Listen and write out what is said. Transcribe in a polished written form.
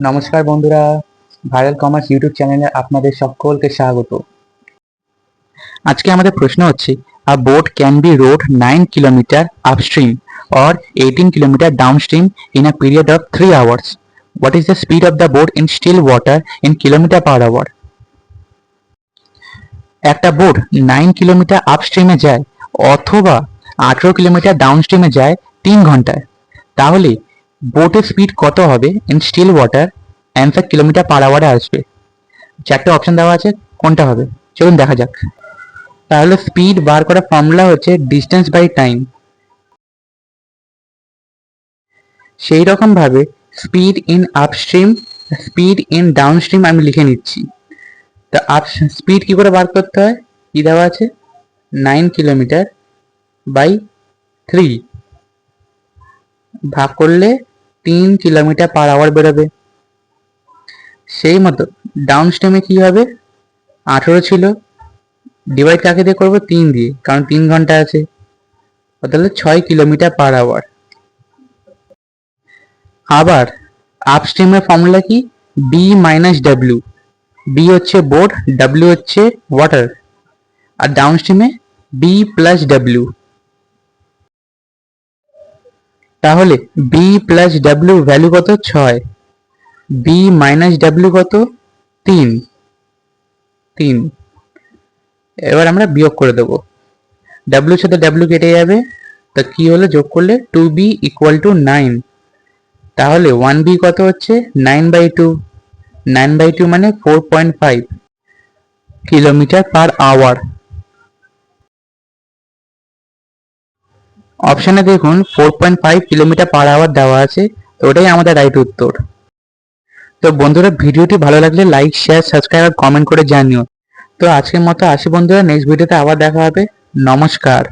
নমস্কার বন্ধুরা, viral commerce YouTube চ্যানেলে আপনাদের সকলকে স্বাগত। আজকে আমাদের প্রশ্ন হচ্ছে, আ boat can be rowed 9 kilometer upstream or 18 kilometer downstream in a period of 3 hours. What is the speed of the boat in still water in kilometer per hour? একটা boat 9 kilometre আপস্ট্রিমে যায় অথবা 18 কিলোমিটার ডাউনস্ট্রিমে যায় 3 ঘন্টায়, তাহলে বোটের speed কত হবে in still water? Answer kilometre per আওয়ারে আসবে। চারটে অপশন দেওয়া আছে, কোনটা হবে চলুন দেখা যাক। তাহলে স্পিড বার করার ফর্মুলা হচ্ছে ডিস্টেন্স বাই টাইম। সেই রকম ভাবে speed in upstream, speed in downstream আমি লিখে নিচ্ছি। তা স্পিড কি করে বার করতে হয়, কি দেওয়া আছে, 9 কিলোমিটার বাই 3 ভাগ করলে 3 কিলোমিটার পার আওয়ার বেরোবে। সেই মতো ডাউন স্ট্রিমে কি হবে, 18 ছিল, ডিভাইড কাকে দিয়ে করবো, 3 দিয়ে, কারণ 3 ঘন্টা আছে, তাহলে 6 কিলোমিটার পার আওয়ার। আবার আপস্ট্রিমের ফর্মুলা কি, বি মাইনাস ডাব্লিউ। বি হচ্ছে বোট, ডাব্লিউ হচ্ছে ওয়াটার, আর ডাউন স্ট্রিমে বি প্লাস ডাব্লিউ। তাহলে বি প্লাস ডাব্লিউ ভ্যালু কত, 6। বি মাইনাস ডাব্লিউ কত, 3। এবার আমরা বিয়োগ করে দেবো, ডাব্লিউর সাথে ডাব্লিউ কেটে যাবে, তা কি হলো, যোগ করলে 2b ইকুয়াল টু 9। তাহলে 1b কত হচ্ছে, 9/2। 9/2 মানে 4.5 কিলোমিটার পার আওয়ার। অপশানে দেখুন 4.5 কিলোমিটার পার আওয়ার দেওয়া আছে, তো ওটাই আমাদের রাইট উত্তর। তো বন্ধুরা, ভিডিওটি ভালো লাগলে লাইক, শেয়ার, সাবস্ক্রাইব আর কমেন্ট করে জানিও। তো আজকের মতো আসি বন্ধুরা, নেক্সট ভিডিওতে আবার দেখা হবে। নমস্কার।